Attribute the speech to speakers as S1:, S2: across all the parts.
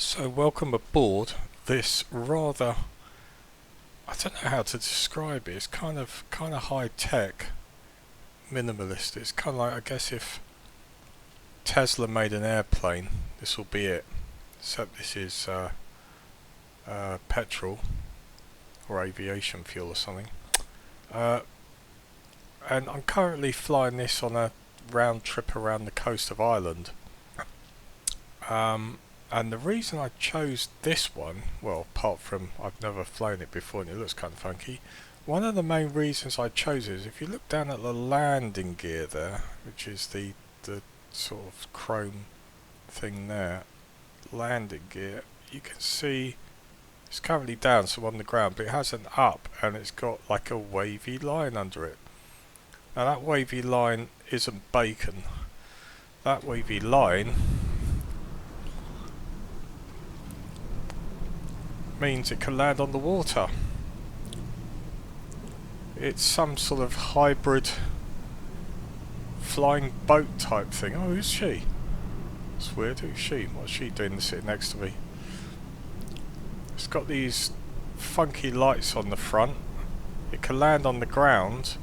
S1: So welcome aboard this rather, I don't know how to describe it, it's kind of high tech, minimalist. It's kind of like, I guess if Tesla made an airplane, this will be it, except this is petrol or aviation fuel or something. And I'm currently flying this on a round trip around the coast of Ireland. And the reason I chose this one, well, apart from I've never flown it before and it looks kind of funky, one of the main reasons I chose it is if you look down at the landing gear there, which is the sort of chrome thing there, landing gear, you can see it's currently down, so on the ground, but it has an up and it's got like a wavy line under it. Now that wavy line isn't bacon. That wavy line means it can land on the water. It's some sort of hybrid flying boat type thing. Oh, who's she? It's weird. Who's she? What's she doing sitting next to me? It's got these funky lights on the front. It can land on the ground,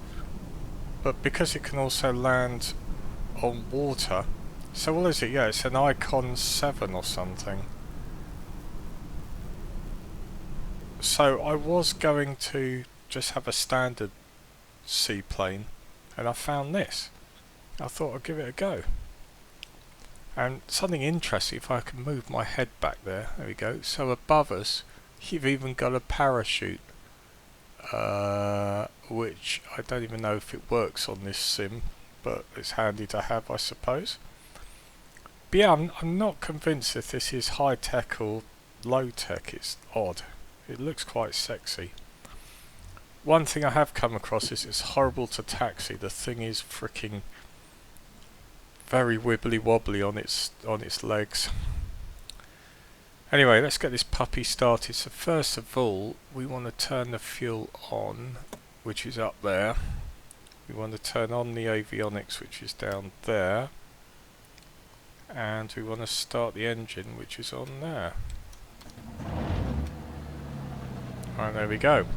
S1: but because it can also land on water. So what is it? Yeah, it's an Icon 7 or something. So I was going to just have a standard seaplane, and I found this. I thought I'd give it a go. And something interesting, if I can move my head back there we go. So above us, you've even got a parachute, which I don't even know if it works on this sim, but it's handy to have, I suppose. But yeah, I'm not convinced if this is high tech or low tech. It's odd. It looks quite sexy. One thing I have come across is it's horrible to taxi. The thing is freaking very wibbly wobbly on its legs. Anyway, let's get this puppy started. So first of all, we want to turn the fuel on, which is up there. We want to turn on the avionics, which is down there. And we want to start the engine, which is on there. Right, there we go.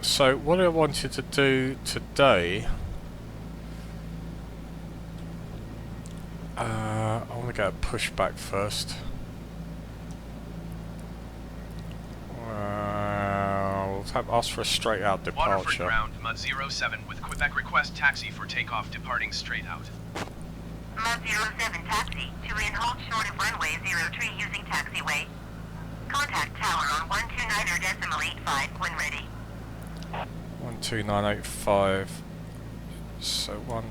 S1: So what I wanted to do today, I want to go pushback first. We'll ask for a straight out departure.
S2: Waterford ground, Mud 07 with Quebec request taxi for takeoff departing straight out.
S3: Mud 07 taxi to in hold short of runway 03 using taxiway. Contact tower on 129.85 when ready.
S1: 12985. So 12.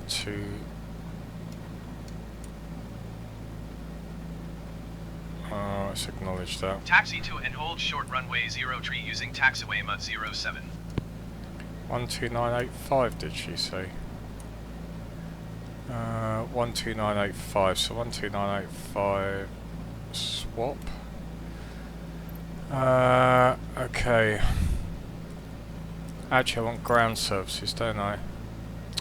S1: Let's acknowledge that.
S2: Taxi to and hold short runway 03 using taxiway Mud 07.
S1: 12985 did she say? 12985, so 12985 swap. Okay. Actually I want ground services, don't I?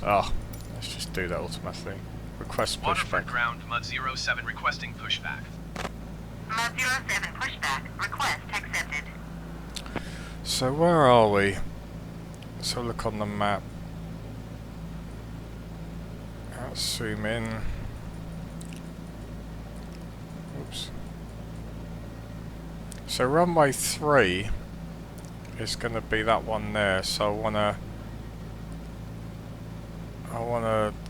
S1: Ah, let's just do that automatically. Request
S2: Waterford
S1: pushback.
S2: ground, Mud 07 requesting pushback.
S3: Mud 07 pushback. Request accepted.
S1: So where are we? Let's have a look on the map. Let's zoom in. Oops. So runway 3 is going to be that one there. So I wanna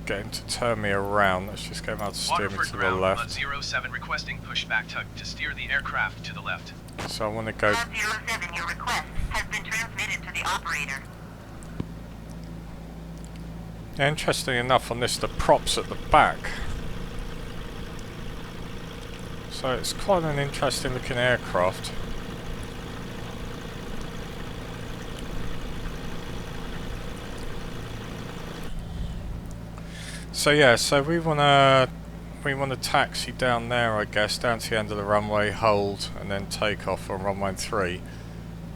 S1: get him to turn me around. Let's just get him out to steer me
S2: Waterford
S1: to the
S2: ground,
S1: left.
S2: Mud 07 requesting pushback tug to steer the aircraft to the left.
S1: So I want to go.
S3: Mud 07, your request has been transmitted to the operator.
S1: Interesting enough, on this the props at the back. So it's quite an interesting looking aircraft. So yeah, so we wanna taxi down there, I guess, down to the end of the runway, hold, and then take off on runway 3.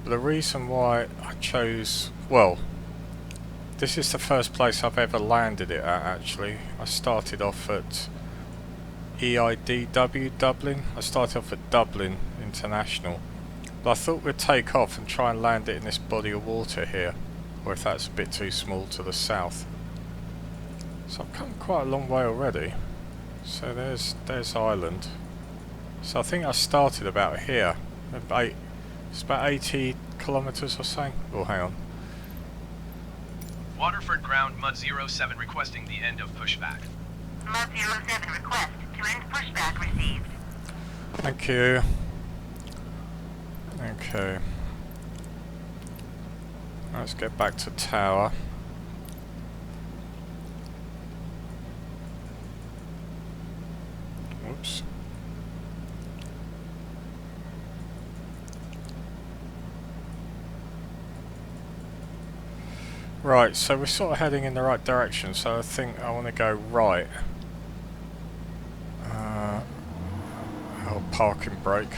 S1: But the reason why I chose, well, this is the first place I've ever landed it at, actually. I started off at EIDW Dublin. I started off at Dublin International, but I thought we'd take off and try and land it in this body of water here, or if that's a bit too small, to the south. So I've come quite a long way already. So there's Ireland. So I think I started about here. It's about 80 kilometres or so. Oh, hang on.
S2: Waterford ground Mud 07 requesting the end of pushback.
S3: Mud 07 request to end pushback received.
S1: Thank you. Okay. Let's get back to tower. Whoops. Right, so we're sort of heading in the right direction, so I think I want to go right. I'll park and brake.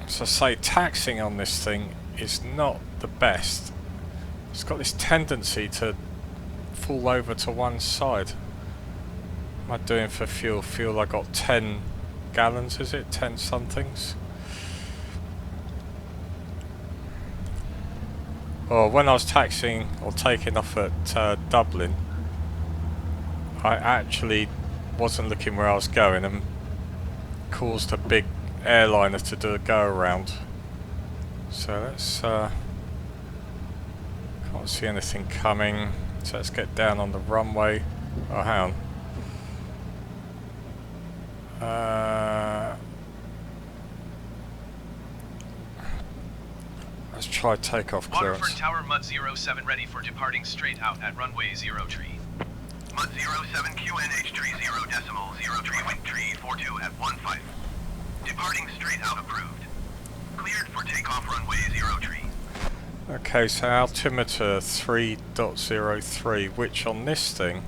S1: So I say taxiing on this thing is not the best. It's got this tendency to fall over to one side. What am I doing for fuel? Fuel, I got 10 gallons, is it? 10 somethings? Well, when I was taxiing or taking off at Dublin, I actually wasn't looking where I was going and caused a big airliner to do a go around. So let's can't see anything coming, so let's get down on the runway. Oh, hang on. Let's try takeoff clearance.
S2: Waterford Tower Mud 07 ready for departing straight out at runway 03. Mud 07 QNH30.03 wind tree 42 at 15. Departing straight out approved. Cleared for takeoff runway 03.
S1: Okay, so altimeter 3.03, which on this thing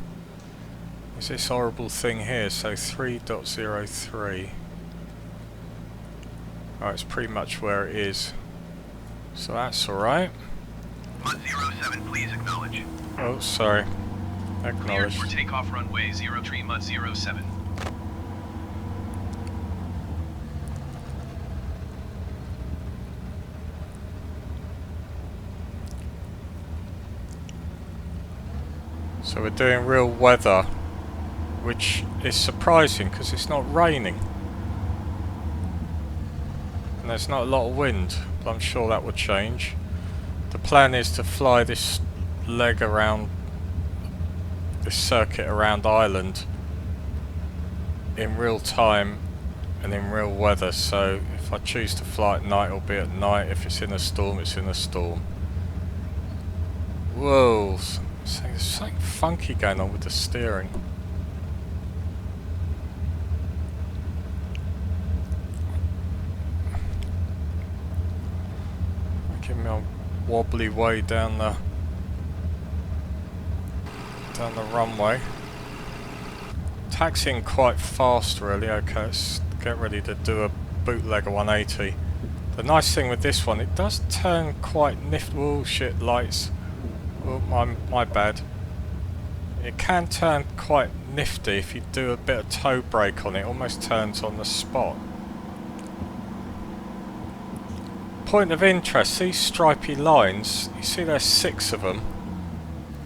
S1: is this horrible thing here, so 3.03. Oh, it's pretty much where it is. So that's alright.
S2: Mud 07, please acknowledge.
S1: Oh, sorry.
S2: Cleared
S1: Acknowledged.
S2: for takeoff runway 03 Mud 07.
S1: So we're doing real weather, which is surprising because it's not raining. And there's not a lot of wind, but I'm sure that will change. The plan is to fly this leg around, this circuit around Ireland in real time and in real weather. So if I choose to fly at night, it'll be at night. If it's in a storm, it's in a storm. Whoa, there's something funky going on with the steering. Give me a wobbly way down the runway. Taxiing quite fast really. Okay, let's get ready to do a bootlegger 180. The nice thing with this one, it does turn quite nifty. Oh shit, lights. Oh, my bad. It can turn quite nifty if you do a bit of toe brake on it. Almost turns on the spot. Point of interest, these stripy lines, you see there's 6 of them,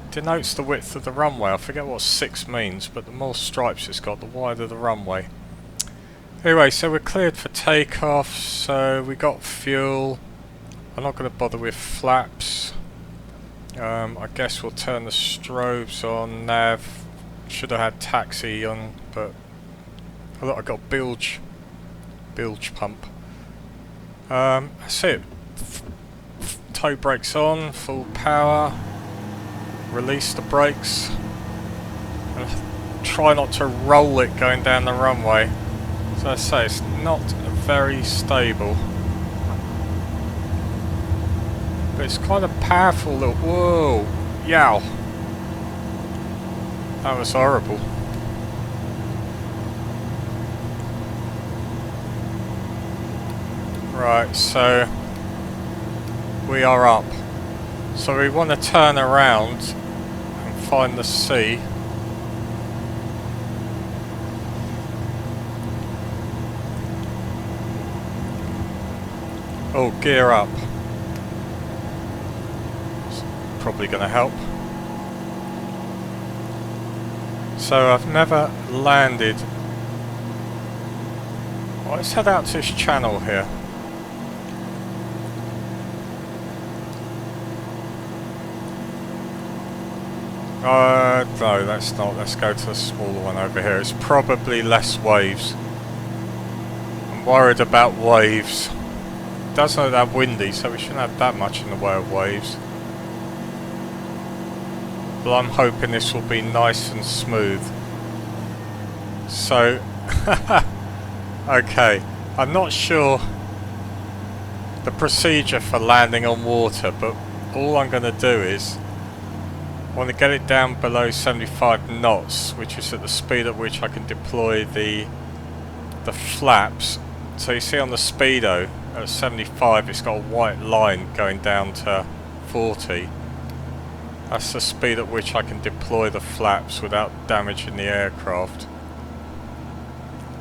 S1: denotes the width of the runway. I forget what 6 means, but the more stripes it's got, the wider the runway. Anyway, so we're cleared for takeoff, so we got fuel. I'm not going to bother with flaps. I guess we'll turn the strobes on. Nav, should have had taxi on, but I got bilge pump. That's it. Toe brakes on, full power. Release the brakes. And try not to roll it going down the runway. As I say, it's not very stable. But it's quite a powerful little... Whoa! Yow! That was horrible. Right, so we are up. So we want to turn around and find the sea. Oh, gear up. It's probably going to help. So I've never landed. Well, let's head out to this channel here. No, that's not. Let's go to the smaller one over here. It's probably less waves. I'm worried about waves. It doesn't look that windy, so we shouldn't have that much in the way of waves. But I'm hoping this will be nice and smooth. So, okay, I'm not sure the procedure for landing on water, but all I'm going to do is I want to get it down below 75 knots, which is at the speed at which I can deploy the flaps. So you see on the speedo at 75 it's got a white line going down to 40. That's the speed at which I can deploy the flaps without damaging the aircraft.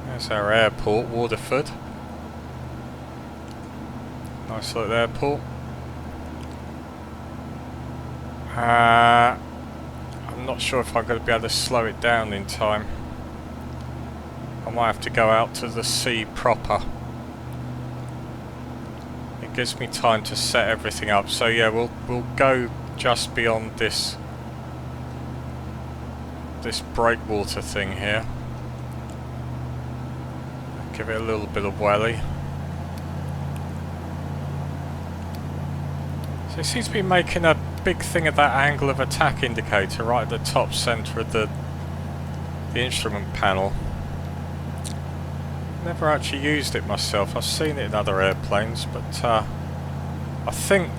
S1: There's our airport, Waterford. Nice little airport. I'm not sure if I'm going to be able to slow it down in time. I might have to go out to the sea proper. It gives me time to set everything up. So yeah, we'll go just beyond this breakwater thing here. Give it a little bit of welly. So it seems to be making a big thing of that angle of attack indicator right at the top centre of the instrument panel. Never actually used it myself. I've seen it in other airplanes, but I think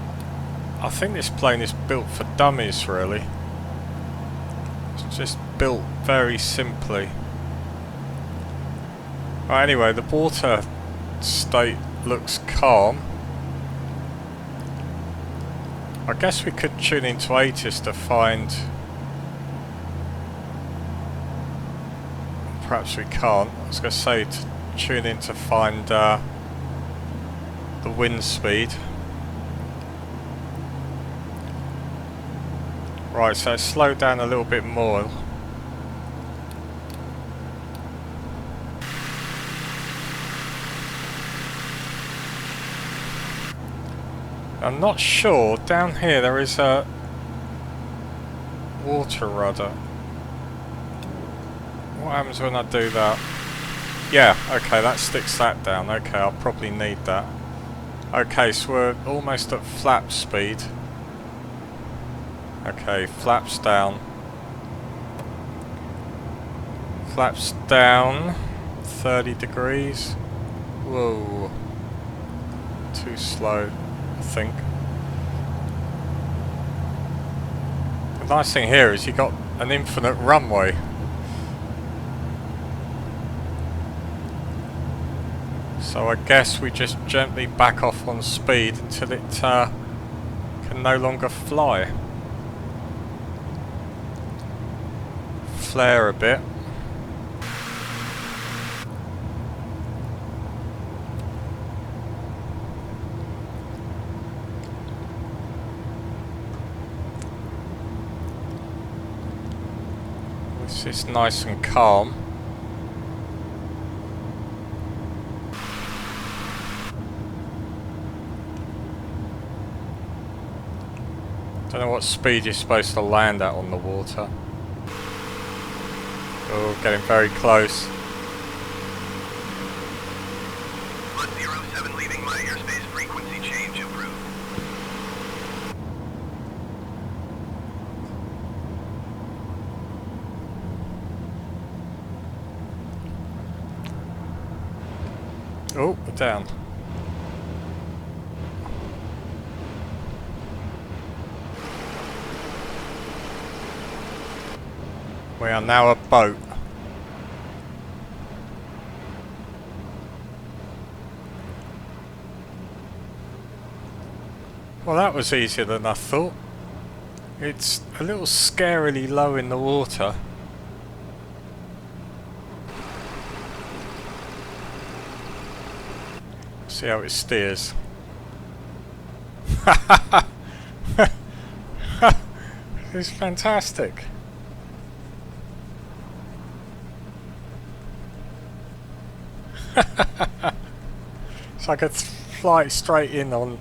S1: this plane is built for dummies, really. It's just built very simply. Right, anyway, the water state looks calm. I guess we could tune into ATIS to find... Perhaps we can't. I was going to say to tune in to find the wind speed. Right, so slow down a little bit more. I'm not sure. Down here there is a water rudder. What happens when I do that? Yeah, okay, that sticks that down. Okay, I'll probably need that. Okay, so we're almost at flap speed. Okay, flaps down. Flaps down. 30 degrees. Whoa. Too slow, I think. The nice thing here is you got an infinite runway. So I guess we just gently back off on speed until it can no longer fly. Flare a bit. This is nice and calm. Don't know what speed you're supposed to land at on the water. Oh, getting very close.
S2: 107 leaving my airspace, frequency change approved.
S1: Oh, we're down. We are now a boat. Well, that was easier than I thought. It's a little scarily low in the water. See how it steers. It's fantastic. So I could fly straight in on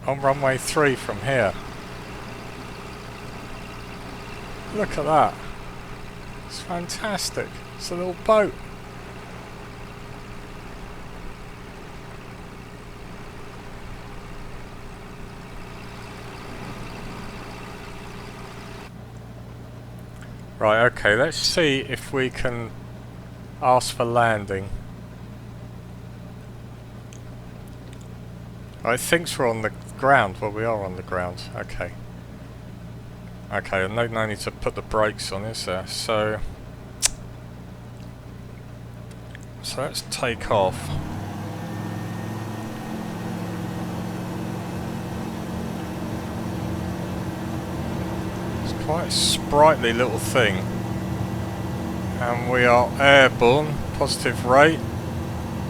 S1: runway 3 from here. Look at that. It's fantastic. It's a little boat. Right, okay, let's see if we can ask for landing. I think we're on the ground. Well, we are on the ground. Okay. Okay, no need to put the brakes on, is there? So let's take off. It's quite a sprightly little thing. And we are airborne, positive rate,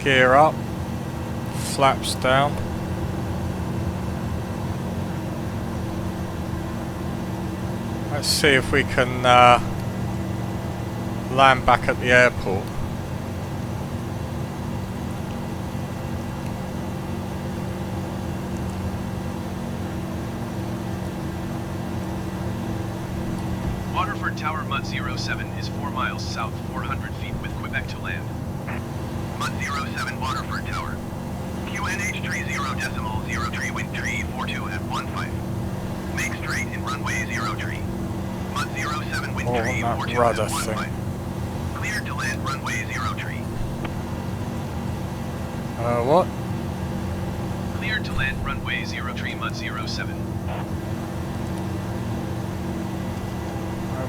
S1: gear up, flaps down. Let's see if we can land back at the airport.
S2: Waterford Tower Mud 07 is 4 miles south, 400 feet with Quebec to land. Mud 07 Waterford Tower. QNH 30.03 wind tree 42 at 15. Make straight in runway 03. Mud 07 wind tree 42
S1: rudder
S2: at 15.
S1: thing.
S2: Cleared to land runway 03.
S1: What?
S2: Cleared to land runway 03 Mud 07.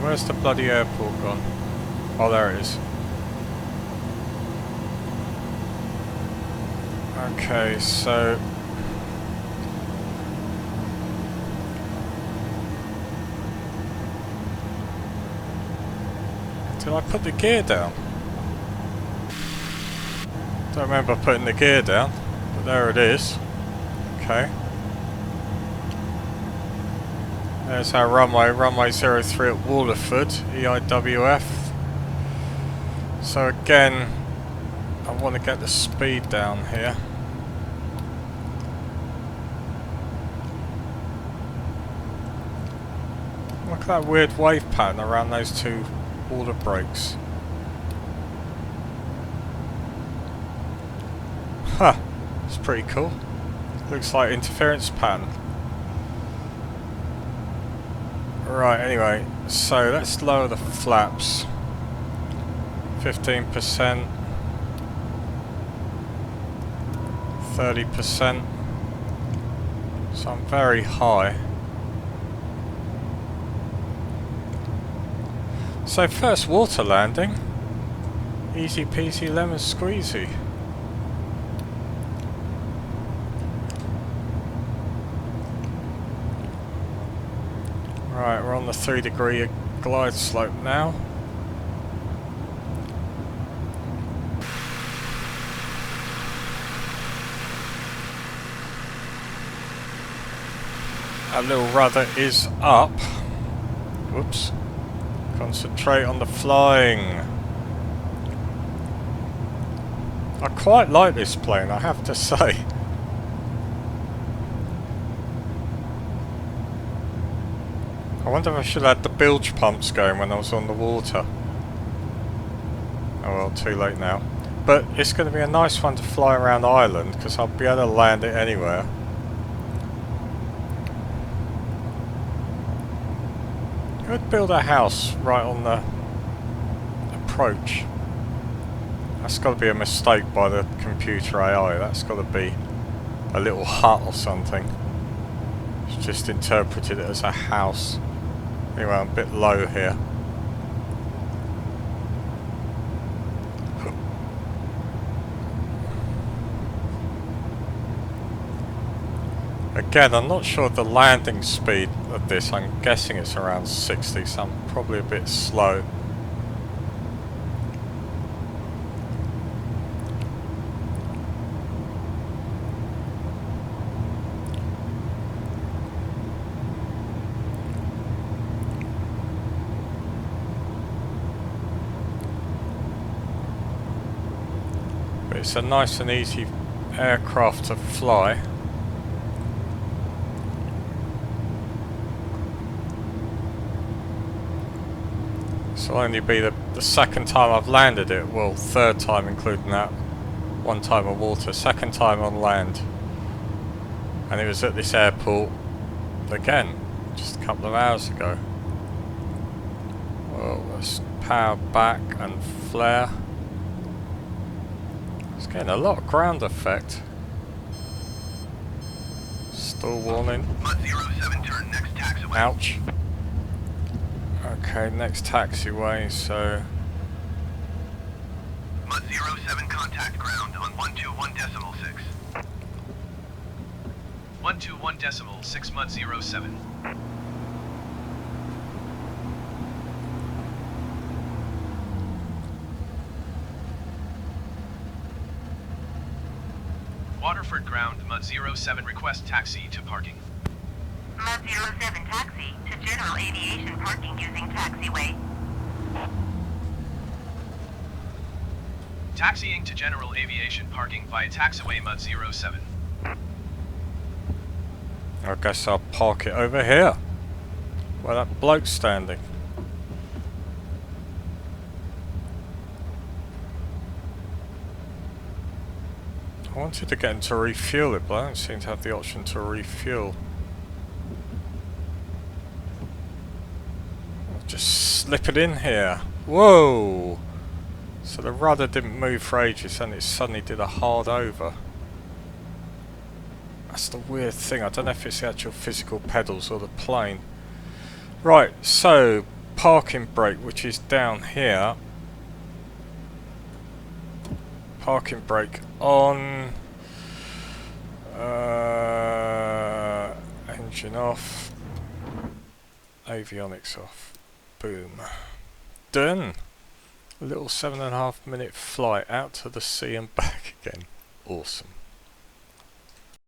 S1: Where's the bloody airport gone? Oh, there it is. Okay, so did I put the gear down? Don't remember putting the gear down, but there it is. Okay. There's our runway 03 at Waterford, EIWF. So again, I want to get the speed down here. Look at that weird wave pattern around those two water breaks. Huh, it's pretty cool. Looks like interference pattern. Right, anyway, so let's lower the flaps. 15%. 30%. So I'm very high. So first water landing. Easy peasy lemon squeezy. Right, we're on the 3-degree glide slope now. Our little rudder is up. Whoops. Concentrate on the flying. I quite like this plane, I have to say. I wonder if I should have had the bilge pumps going when I was on the water. Oh well, too late now. But it's going to be a nice one to fly around Ireland because I'll be able to land it anywhere. Could build a house right on the approach. That's got to be a mistake by the computer AI. That's got to be a little hut or something. It's just interpreted it as a house. Anyway, I'm a bit low here. Again, I'm not sure the landing speed of this. I'm guessing it's around 60, so I'm probably a bit slow. But it's a nice and easy aircraft to fly. This will only be the second time I've landed it. Well, third time including that one time on water, second time on land. And it was at this airport again, just a couple of hours ago. Well, let's power back and flare. It's getting a lot of ground effect. Stall warning.
S2: Mud 07, turn next taxiway.
S1: Ouch. Okay, next taxiway, so...
S2: Mud 07, contact ground on 121.6. 121.6 Mud 07. Waterford ground, Mud 07, request taxi to parking.
S3: Mud 07 taxi to general aviation parking using taxiway.
S2: Taxiing to general aviation parking via taxiway Mud 07.
S1: I guess I'll park it over here, where that bloke's standing. I wanted to get him to refuel it, but I don't seem to have the option to refuel. I'll just slip it in here. Whoa! So the rudder didn't move for ages and it suddenly did a hard over. That's the weird thing. I don't know if it's the actual physical pedals or the plane. Right, so parking brake, which is down here. Parking brake on. Engine off. Avionics off. Boom. Done. A little 7.5 minute flight out to the sea and back again. Awesome.